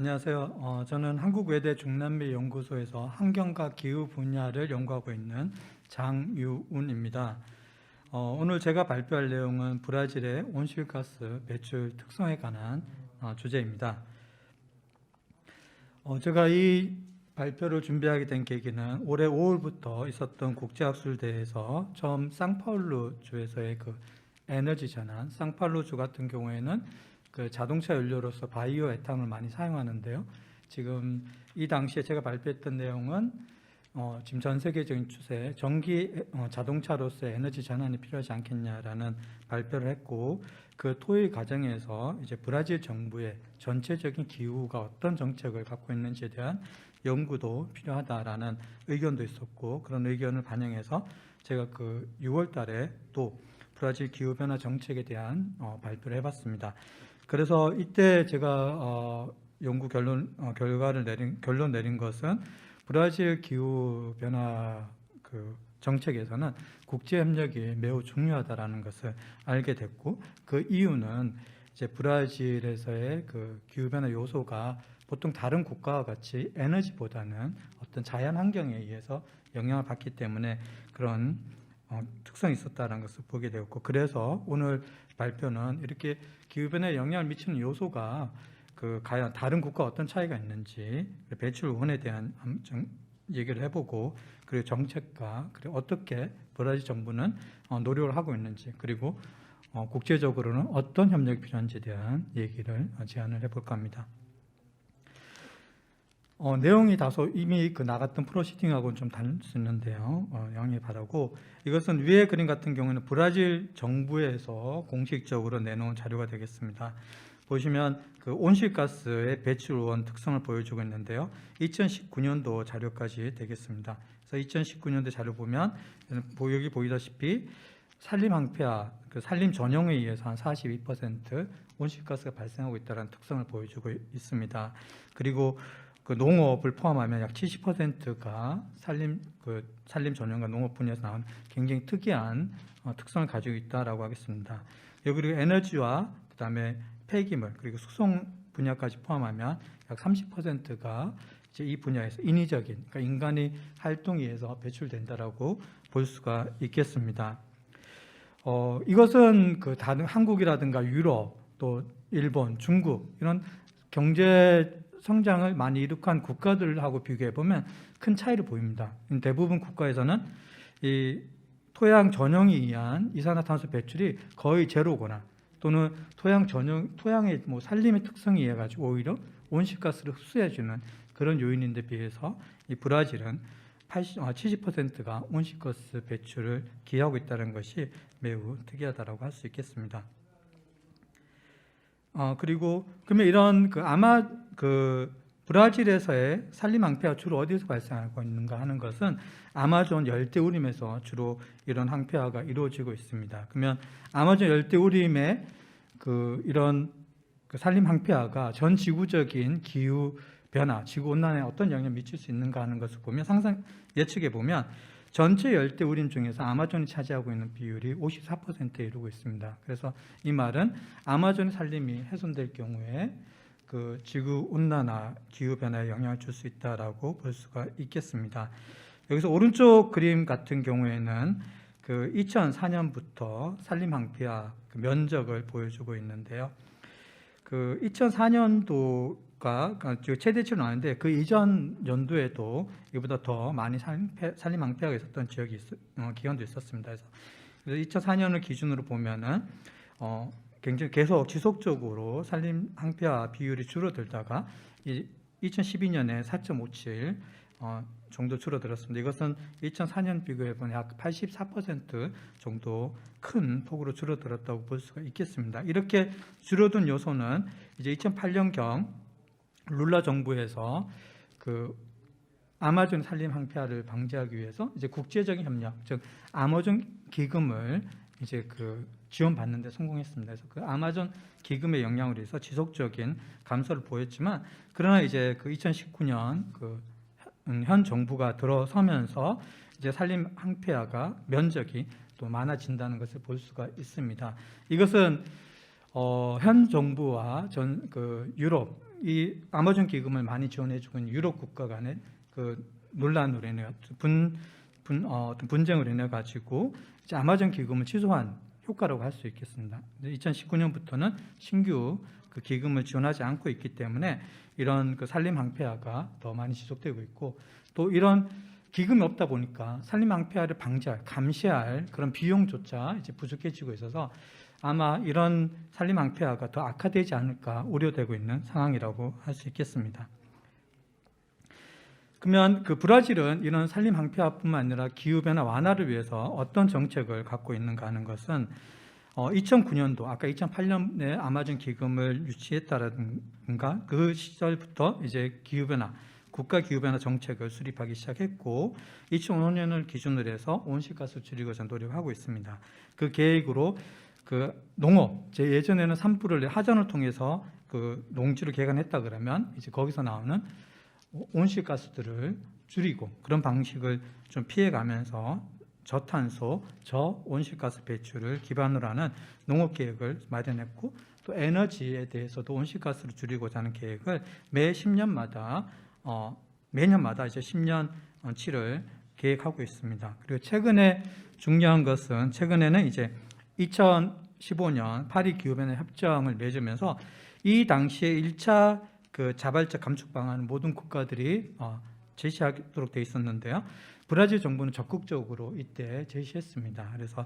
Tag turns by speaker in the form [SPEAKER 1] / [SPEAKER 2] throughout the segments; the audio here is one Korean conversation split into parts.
[SPEAKER 1] 안녕하세요. 저는 한국외대 중남미 연구소에서 환경과 기후 분야를 연구하고 있는 장유운입니다. 오늘 제가 발표할 내용은 브라질의 온실가스 배출 특성에 관한 주제입니다. 제가 이 발표를 준비하게 된 계기는 올해 5월부터 있었던 국제학술대회에서 처음 상파울루 주에서의 그 에너지 전환, 상파울루 주 같은 경우에는 그 자동차 연료로서 바이오 에탄올 많이 사용하는데요. 지금 이 당시에 제가 발표했던 내용은 지금 전 세계적인 추세, 전기 자동차로서의 에너지 전환이 필요하지 않겠냐라는 발표를 했고, 그 토의 과정에서 이제 브라질 정부의 전체적인 기후가 어떤 정책을 갖고 있는지에 대한 연구도 필요하다라는 의견도 있었고, 그런 의견을 반영해서 제가 그 6월 달에 또 브라질 기후변화 정책에 대한 발표를 해봤습니다. 그래서 이때 제가 연구 결론 내린 것은 브라질 기후 변화 그 정책에서는 국제 협력이 매우 중요하다라는 것을 알게 됐고, 그 이유는 이제 브라질에서의 그 기후 변화 요소가 보통 다른 국가와 같이 에너지보다는 어떤 자연 환경에 의해서 영향을 받기 때문에 그런 특성이 있었다는 것을 보게 되었고, 그래서 오늘 발표는 이렇게 기후변화에 영향을 미치는 요소가 과연 다른 국가 어떤 차이가 있는지, 배출원에 대한 얘기를 해보고, 그리고 정책과 그리고 어떻게 브라질 정부는 노력을 하고 있는지, 그리고 국제적으로는 어떤 협력이 필요한지에 대한 얘기를 제안을 해볼까 합니다. 내용이 다소 이미 나갔던 프로시팅하고는 좀 다를 수 있는데요. 양해 바라고, 이것은 위에 그림 같은 경우는 브라질 정부에서 공식적으로 내놓은 자료가 되겠습니다. 보시면 그 온실가스의 배출원 특성을 보여주고 있는데요. 2019년도 자료까지 되겠습니다. 그래서 2019년도 자료 보면 여기 보이다시피 산림 항폐화, 그 산림 전형에 의해서 한 42% 온실가스가 발생하고 있다는 특성을 보여주고 있습니다. 그리고 그 농업을 포함하면 약 70%가 산림 전형과 농업 분야에서 나온 굉장히 특이한 특성을 가지고 있다라고 하겠습니다. 여기 그리고 에너지와 그다음에 폐기물 그리고 수송 분야까지 포함하면 약 30%가 이제 이 분야에서 인위적인, 그러니까 인간의 활동에 의해서 배출된다라고 볼 수가 있겠습니다. 이것은 그 다른 한국이라든가 유럽, 또 일본, 중국 이런 경제 성장을 많이 이룩한 국가들하고 비교해 보면 큰 차이를 보입니다. 대부분 국가에서는 이 토양 전형에 의한 이산화탄소 배출이 거의 제로거나, 또는 토양의 산림의 특성에 의해 가지고 오히려 온실가스를 흡수해주는 그런 요인인데 비해서 이 브라질은 70%가 온실가스 배출을 기하고 있다는 것이 매우 특이하다라고 할 수 있겠습니다. 그리고 그러면 이런 브라질에서의 산림 항폐화 주로 어디서 발생하고 있는가 하는 것은 아마존 열대우림에서 주로 이런 항폐화가 이루어지고 있습니다. 그러면 아마존 열대우림의 이런 산림 항폐화가 전 지구적인 기후 변화, 지구 온난화에 어떤 영향을 미칠 수 있는가 하는 것을 보면 예측해 보면 전체 열대우림 중에서 아마존이 차지하고 있는 비율이 54%에 이르고 있습니다. 그래서 이 말은 아마존 산림이 훼손될 경우에 그 지구 온난화, 기후 변화에 영향을 줄 수 있다라고 볼 수가 있겠습니다. 여기서 오른쪽 그림 같은 경우에는 그 2004년부터 산림 항폐화 면적을 보여주고 있는데요. 그 2004년도가 최대치로 나왔는데 그 이전 연도에도 이보다 더 많이 산림 항폐화가 있었던 기간도 있었습니다. 그래서 2004년을 기준으로 보면은 굉장히 계속 지속적으로 산림 항폐화 비율이 줄어들다가 2012년에 4.57 정도 줄어들었습니다. 이것은 2004년 비교해보면 약 84% 정도 큰 폭으로 줄어들었다고 볼 수가 있겠습니다. 이렇게 줄어든 요소는 이제 2008년경 룰라 정부에서 그 아마존 산림 항폐화를 방지하기 위해서 이제 국제적인 협력, 즉 아마존 기금을 이제 지원받는 데 성공했습니다. 그래서 그 아마존 기금의 영향으로 해서 지속적인 감소를 보였지만, 그러나 이제 2019년 현 정부가 들어서면서 이제 산림 항폐화가 면적이 또 많아진다는 것을 볼 수가 있습니다. 이것은 현 정부와 유럽 이 아마존 기금을 많이 지원해주고 있는 유럽 국가 간의 그 논란으로 인해 어떤 분쟁으로 인해 가지고 이제 아마존 기금을 취소한 효과라고 할 수 있겠습니다. 2019년부터는 신규 그 기금을 지원하지 않고 있기 때문에 이런 그 산림 항폐화가 더 많이 지속되고 있고, 또 이런 기금이 없다 보니까 산림 항폐화를 방지할, 감시할 그런 비용조차 이제 부족해지고 있어서 아마 이런 산림 항폐화가 더 악화되지 않을까 우려되고 있는 상황이라고 할 수 있겠습니다. 그러면 그 브라질은 이런 산림 항폐화뿐만 아니라 기후변화 완화를 위해서 어떤 정책을 갖고 있는가 하는 것은 2009년도 아까 2008년에 아마존 기금을 유치했다라든가 그 시절부터 이제 기후변화 국가 기후변화 정책을 수립하기 시작했고 2005년을 기준으로 해서 온실가스 줄이고자 노력하고 있습니다. 그 계획으로 그 농업, 예전에는 산불을 하전을 통해서 그 농지를 개간했다 그러면 이제 거기서 나오는 온실가스들을 줄이고 그런 방식을 좀 피해가면서 저탄소, 저온실가스 배출을 기반으로 하는 농업 계획을 마련했고, 또 에너지에 대해서도 온실가스를 줄이고자 하는 계획을 매 10년마다 매년마다 이제 10년치를 계획하고 있습니다. 그리고 최근에 중요한 것은 최근에는 이제 2015년 파리 기후변화 협정을 맺으면서 이 당시에 1차 그 자발적 감축 방안을 모든 국가들이 제시하도록 되어 있었는데요. 브라질 정부는 적극적으로 이때 제시했습니다. 그래서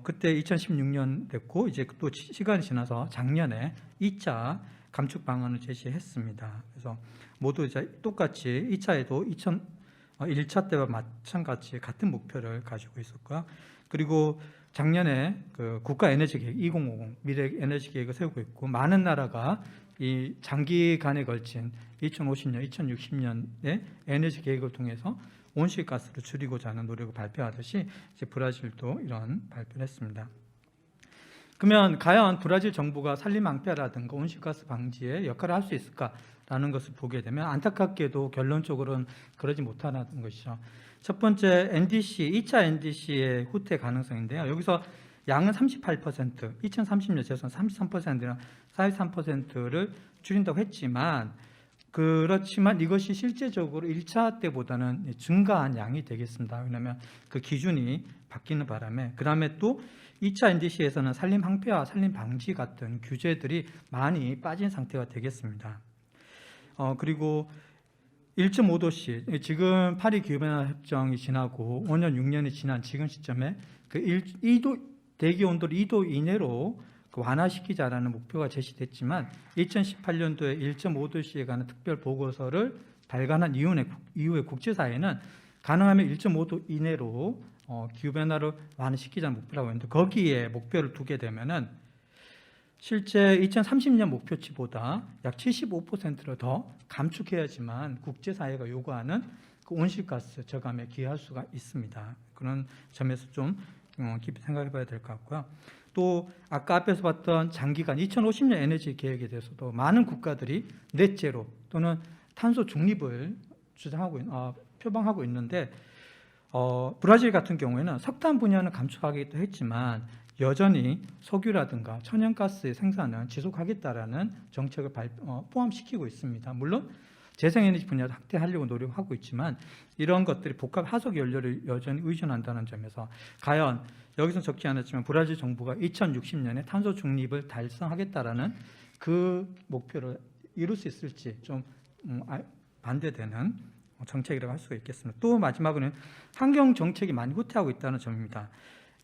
[SPEAKER 1] 그때 2016년 됐고 이제 또 시간이 지나서 작년에 2차 감축 방안을 제시했습니다. 그래서 모두 이제 똑같이 2차에도 1차 때와 마찬가지 같은 목표를 가지고 있었고요. 그리고 작년에 그 국가 에너지 계획 2050 미래 에너지 계획을 세우고 있고, 많은 나라가 이 장기간에 걸친 2050년, 2060년의 에너지 계획을 통해서 온실가스를 줄이고자 하는 노력을 발표하듯이 이제 브라질도 이런 발표를 했습니다. 그러면 과연 브라질 정부가 산림 항폐화라든가 온실가스 방지에 역할을 할 수 있을까라는 것을 보게 되면 안타깝게도 결론적으로는 그러지 못하는 것이죠. 첫 번째 NDC, 2차 NDC의 후퇴 가능성인데요. 여기서 양은 38%, 2030년 재선 33%나 43%를 줄인다고 했지만, 그렇지만 이것이 실제적으로 1차 때보다는 증가한 양이 되겠습니다. 왜냐하면 그 기준이 바뀌는 바람에. 그 다음에 또 2차 NDC에서는 산림 항폐화, 산림 방지 같은 규제들이 많이 빠진 상태가 되겠습니다. 그리고 1.5도씨, 지금 파리 기후변화 협정이 지나고 5년, 6년이 지난 지금 시점에 그 2도 대기 온도를 2도 이내로 완화시키자라는 목표가 제시됐지만 2018년도에 1.5도씨에 관한 특별 보고서를 발간한 이후에 국제사회는 가능하면 1.5도 이내로 기후변화를 완화시키자는 목표라고 했는데, 거기에 목표를 두게 되면은 실제 2030년 목표치보다 약 75%를 더 감축해야지만 국제사회가 요구하는 그 온실가스 저감에 기여할 수가 있습니다. 그런 점에서 좀 깊이 생각해 봐야 될 것 같고요. 또 아까 앞에서 봤던 장기간 2050년 에너지 계획에 대해서도 많은 국가들이 넷제로 또는 탄소 중립을 표방하고 있는데, 브라질 같은 경우에는 석탄 분야는 감축하기도 했지만 여전히 석유라든가 천연가스의 생산은 지속하겠다라는 정책을 포함시키고 있습니다. 물론 재생에너지 분야도 확대하려고 노력하고 있지만 이런 것들이 복합 화석 연료를 여전히 의존한다는 점에서 과연 여기서 적지 않았지만 브라질 정부가 2060년에 탄소 중립을 달성하겠다라는 그 목표를 이룰 수 있을지 좀 반대되는 정책이라고 할 수가 있겠습니다. 또 마지막으로는 환경 정책이 많이 후퇴하고 있다는 점입니다.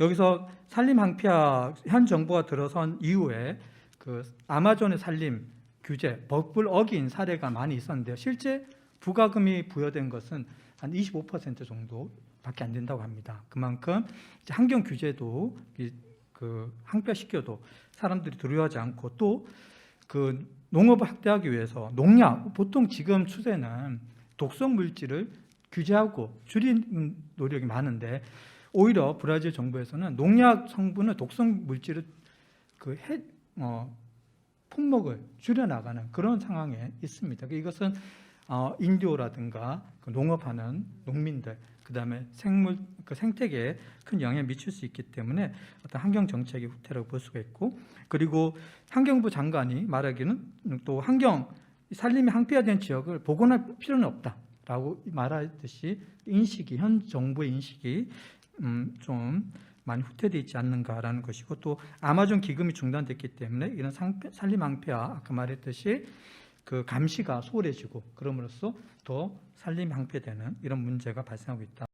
[SPEAKER 1] 여기서 산림 항폐화 현 정부가 들어선 이후에 그 아마존의 산림 규제, 법을 어긴 사례가 많이 있었는데요. 실제 부과금이 부여된 것은 한 25% 정도밖에 안 된다고 합니다. 그만큼 이제 환경 규제도 그 항폐화시켜도 사람들이 두려워하지 않고, 또 그 농업을 확대하기 위해서 농약, 보통 지금 추세는 독성 물질을 규제하고 줄이는 노력이 많은데 오히려 브라질 정부에서는 농약 성분을 독성 물질을 품목을 줄여나가는 그런 상황에 있습니다. 이것은 인디오라든가 농업하는 농민들, 그다음에 생태계에 큰 영향을 미칠 수 있기 때문에 어떤 환경 정책의 후퇴라고 볼 수가 있고, 그리고 환경부 장관이 말하기는 또 환경 산림이 항폐화된 지역을 복원할 필요는 없다라고 말하듯이 인식이 현 정부의 인식이 좀 많이 후퇴되어 있지 않는가라는 것이고, 또 아마존 기금이 중단됐기 때문에 이런 산림 항폐화, 아까 말했듯이 그 감시가 소홀해지고 그럼으로써 더 산림이 항폐되는 이런 문제가 발생하고 있다.